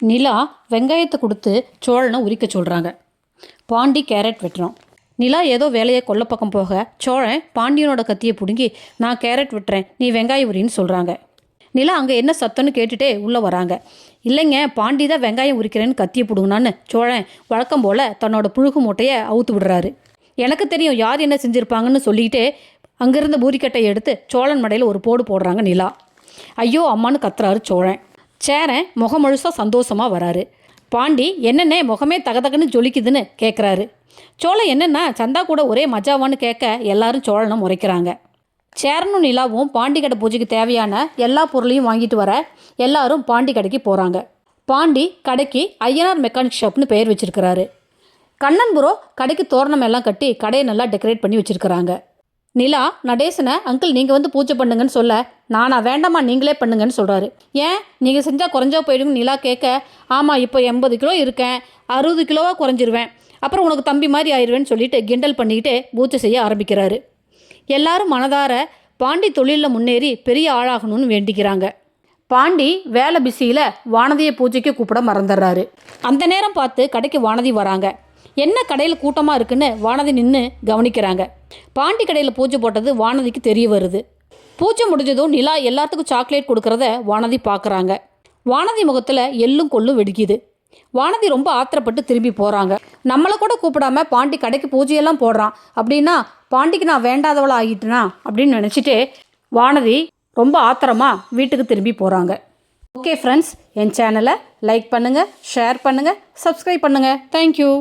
நிலா வெங்காயத்தை கொடுத்து சோழனை உரிக்க சொல்கிறாங்க. பாண்டி கேரட் வெட்டுறான். நிலா ஏதோ வேலையை கொல்ல பக்கம் போக சோழன் பாண்டியனோட கத்தியை பிடுங்கி நான் கேரட் வெட்டுறேன், நீ வெங்காயம் உரின்னு சொல்கிறாங்க. நிலா அங்கே என்ன சத்தம்னு கேட்டுகிட்டே உள்ளே வராங்க. இல்லைங்க, பாண்டி தான் வெங்காயம் உரிக்கிறேன்னு கத்தியை பிடுங்கினான்னு சோழன் வழக்கம் போல் தன்னோட புழுகு மூட்டையை அவுத்து விடுறாரு. எனக்கு தெரியும் யார் என்ன செஞ்சுருப்பாங்கன்னு சொல்லிக்கிட்டே அங்கேருந்த பூரிக்கட்டையை எடுத்து சோழன் மடையில் ஒரு போடு போடுறாங்க நிலா. ஐயோ அம்மானு கத்துறாரு சோழன். சேரன் முகம் முழுசாக சந்தோஷமாக வராரு. பாண்டி என்னென்ன முகமே தகதகன்னு ஜொலிக்குதுன்னு கேட்குறாரு. சோழன் என்னென்னா சந்தா கூட ஒரே மஜாவான்னு கேட்க எல்லாரும் சோழனை முறைக்கிறாங்க. சேரனும் நிலாவும் பாண்டி கடை பூஜைக்கு தேவையான எல்லா பொருளையும் வாங்கிட்டு வர எல்லாரும் பாண்டி கடைக்கு போகிறாங்க. பாண்டி கடைக்கு ஐயனார் மெக்கானிக் ஷாப்னு பெயர் வச்சுருக்கிறாரு. கண்ணன் ப்ரோ கடைக்கு தோரணம் எல்லாம் கட்டி கடையை நல்லா டெக்கரேட் பண்ணி வச்சுருக்கிறாங்க. நிலா நடேசனை அங்கிள் நீங்கள் வந்து பூஜை பண்ணுங்கன்னு சொல்ல நானா வேண்டாமா நீங்களே பண்ணுங்கன்னு சொல்கிறாரு. ஏன் நீங்கள் செஞ்சால் குறைஞ்சா போயிடுங்க நிலா கேட்க, ஆமாம் இப்போ 80 கிலோ இருக்கேன், 60 கிலோவாக குறைஞ்சிருவேன், அப்புறம் உனக்கு தம்பி மாதிரி ஆயிடுவேன்னு சொல்லிட்டு கிண்டல் பண்ணிக்கிட்டே பூஜை செய்ய ஆரம்பிக்கிறாரு. எல்லாரும் மனதார பாண்டி தொழிலில் முன்னேறி பெரிய ஆளாகணும்னு வேண்டிக்கிறாங்க. பாண்டி வேலை பிஸியில் வானதியை பூஜைக்கு கூப்பிட மறந்துடுறாரு. அந்த நேரம் பார்த்து கடைக்கு வானதி வராங்க. என்ன கடையில் கூட்டமாக இருக்குன்னு வானதி நின்று கவனிக்கிறாங்க. பாண்டி கடையில் பூஜை போட்டது வானதிக்கு தெரிய வருது. பூஜை முடிஞ்சதும் நிலா எல்லாத்துக்கும் சாக்லேட் கொடுக்குறத வானதி பார்க்குறாங்க. வானதி முகத்தில் எள்ளும் கொள்ளும் வெடிக்குது. வானதி ரொம்ப ஆத்திரப்பட்டு திரும்பி போகிறாங்க. நம்மளை கூட கூப்பிடாம பாண்டி கடைக்கு பூஜையெல்லாம் போடுறான், அப்படின்னா பாண்டிக்கு நான் வேண்டாதவளா ஆகிட்டேனா அப்படின்னு நினச்சிட்டு வானதி ரொம்ப ஆத்திரமாக வீட்டுக்கு திரும்பி போகிறாங்க. ஓகே ஃப்ரெண்ட்ஸ், என் சேனலை லைக் பண்ணுங்கள், ஷேர் பண்ணுங்கள், சப்ஸ்கிரைப் பண்ணுங்கள். தேங்க்யூ.